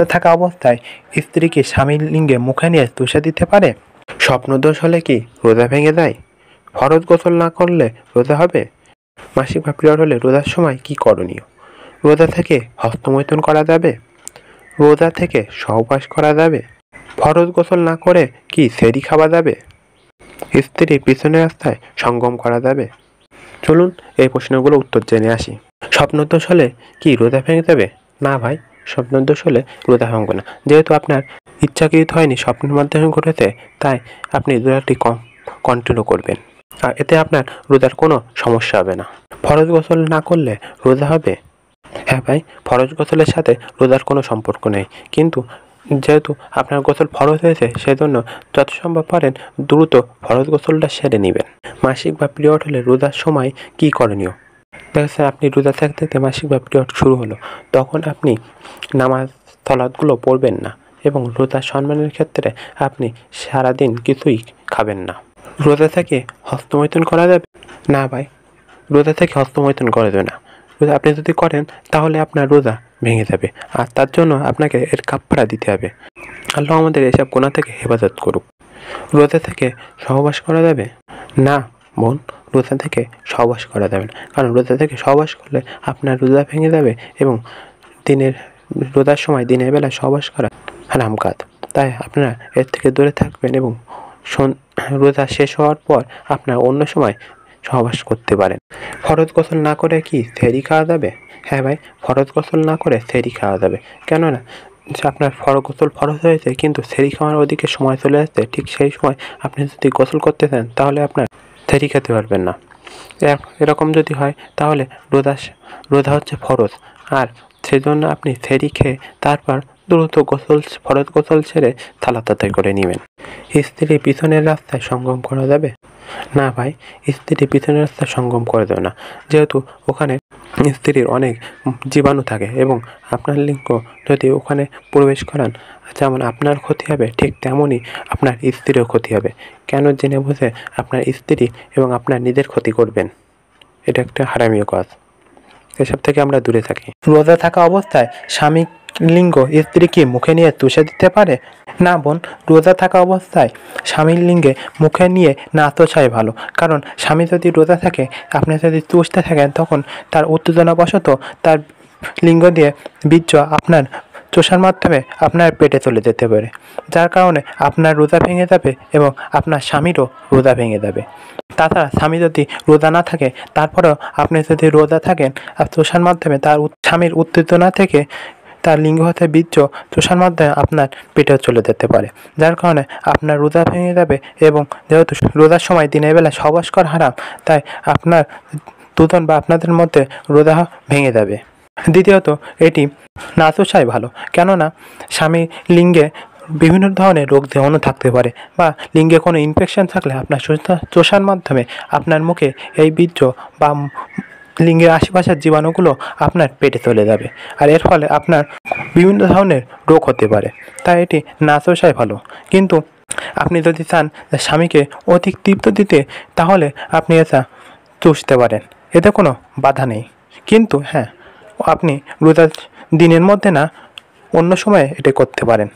থাকা অবস্থায় স্ত্রী কি স্বামীর লিঙ্গে মুখে নিয়ে চুষে দিতে পারে? স্বপ্নদোষ হলে কি রোজা ভেঙে যায়? ফরজ গোসল না করলে রোজা হবে? মাসিক বা পিরিয়ড হলে রোজার সময় কি করণীয়? রোজা থেকে হস্তমৈথুন করা যাবে? রোজা থেকে সহবাস করা যাবে? ফরজ গোসল না করে কি সেহরি খাওয়া যাবে? স্ত্রীর পিছনের রাস্তায় সঙ্গম করা যাবে? চলুন এই প্রশ্নগুলো উত্তর জেনে আসি। স্বপ্নদোষ হলে কি রোজা ভেঙে যাবে? না ভাই, স্বপ্নদোষ হলে রোজা ভাঙবে না। যেহেতু আপনার ইচ্ছাকৃত হয়নি, স্বপ্নের মাধ্যমে ঘটেছে, তাই আপনি রোজাটি কন্টিনিউ করবেন, আর এতে আপনার রোজার কোনো সমস্যা হবে না। ফরজ গোসল না করলে রোজা হবে? হ্যাঁ ভাই, ফরজ গোসলের সাথে রোজার কোনো সম্পর্ক নেই, কিন্তু যেহেতু আপনার গোসল ফরজ হয়েছে, সেজন্য যত সম্ভব পারেন দ্রুত ফরজ গোসলটা সেরে নেবেন। মাসিক বা পিরিয়ড হলে রোজার সময় কি করণীয়? দেখা আপনি রোজা থাকতে থাকতে মাসিক বা পিরিয়ড শুরু হলো, তখন আপনি নামাজ সালাতগুলো পড়বেন না এবং রোজার সম্মানের ক্ষেত্রে আপনি সারাদিন কিছুই খাবেন না। রোজা থেকে হস্তমৈথুন করা যাবে? না ভাই, রোজা থেকে হস্তমৈথুন করা যাবে না। রোজা আপনি যদি করেন তাহলে আপনার রোজা ভেঙে যাবে, আর তার জন্য আপনাকে এর কাফারা দিতে হবে। আল্লাহ আমাদের এসব গুনাহ থেকে হেফাজত করুক। রোজা থেকে সহবাস করা যাবে? না বোন, রোজা থেকে সহবাস করা যাবে না, কারণ রোজা থেকে সহবাস করলে আপনার রোজা ভেঙে যাবে এবং রোজার সময় দিনের বেলা সহবাস করা হারাম কাজ। তাই আপনারা এর থেকে দূরে থাকবেন এবং রোজা শেষ হওয়ার পর আপনার অন্য সময় সহবাস করতে পারেন। ফরজ গোসল না করে কি সেহরি খাওয়া যাবে? হ্যাঁ ভাই, ফরজ গোসল না করে সেহরি খাওয়া যাবে। কেননা আপনার গোসল ফরজ হয়েছে, কিন্তু সেহরি খাওয়ার ওদিকে সময় চলে আসছে, ঠিক সেই সময় আপনি যদি গোসল করতে চান তাহলে আপনার সেহরি খেতে পারবেন না। এরকম যদি হয় তাহলে রোজা হচ্ছে ফরজ, আর সেজন্য আপনি সেহরি খেয়ে তারপর দ্রুত ফরজ গোসল ছেড়ে সালাত আদায় করে নেবেন। স্ত্রী পিছনের রাস্তায় সঙ্গম করা যাবে? না ভাই, স্ত্রী পিছনের রাস্তায় সঙ্গম করে দেবে না, যেহেতু ওখানে স্ত্রীর অনেক জীবাণু থাকে এবং আপনার লিঙ্গ যদি ওখানে প্রবেশ করান, যেমন আপনার ক্ষতি হবে, ঠিক তেমনই আপনার স্ত্রীরও ক্ষতি হবে। কেন জেনে বুঝে আপনার স্ত্রী এবং আপনার নিজের ক্ষতি করবেন? এটা একটা হারামীয় কাজ। এসব থেকে আমরা দূরে থাকি। রোজা থাকা অবস্থায় স্বামী লিঙ্গ স্ত্রী কি মুখে নিয়ে চুষে দিতে পারে? না বোন, রোজা থাকা অবস্থায় স্বামীর লিঙ্গে মুখে নিয়ে না চোষাই ভালো, কারণ স্বামী যদি রোজা থাকে, আপনি যদি চুষতে থাকেন, তখন তার উত্তেজনাবশত তার লিঙ্গ দিয়ে বীর্য আপনার চোষার মাধ্যমে আপনার পেটে চলে যেতে পারে, যার কারণে আপনার রোজা ভেঙে যাবে এবং আপনার স্বামীরও রোজা ভেঙে যাবে। তাছাড়া স্বামী যদি রোজা না থাকে, তারপরেও আপনি যদি রোজা থাকেন, আর চোষার মাধ্যমে তার স্বামীর উত্তেজনা থেকে তার লিঙ্গ হতে বীর্য চোষার মাধ্যমে আপনার পেটেও চলে যেতে পারে, যার কারণে আপনার রোজা ভেঙে যাবে। এবং যেহেতু রোজার সময় দিনের বেলা সহবাস করা হারাম, তাই আপনার দুজন বা আপনাদের মধ্যে রোজা ভেঙে যাবে। দ্বিতীয়ত, এটি না চোষাই ভালো, কেননা স্বামী লিঙ্গে বিভিন্ন ধরনের রোগ জীবাণু থাকতে পারে, বা লিঙ্গে কোনো ইনফেকশন থাকলে আপনার চোষার মাধ্যমে আপনার মুখে এই বীর্য বা লিঙ্গের আশেপাশের জীবাণুগুলো আপনার পেটে চলে যাবে, আর এর ফলে আপনার বিভিন্ন ধরনের রোগ হতে পারে। তাই এটি না চোষাই ভালো। কিন্তু আপনি যদি চান স্বামীকে অধিক তৃপ্ত দিতে, তাহলে আপনি এটা চুষতে পারেন, এতে কোনো বাধা নেই। কিন্তু হ্যাঁ, আপনি রোজার দিনের মধ্যে না, অন্য সময়ে এটা করতে পারেন।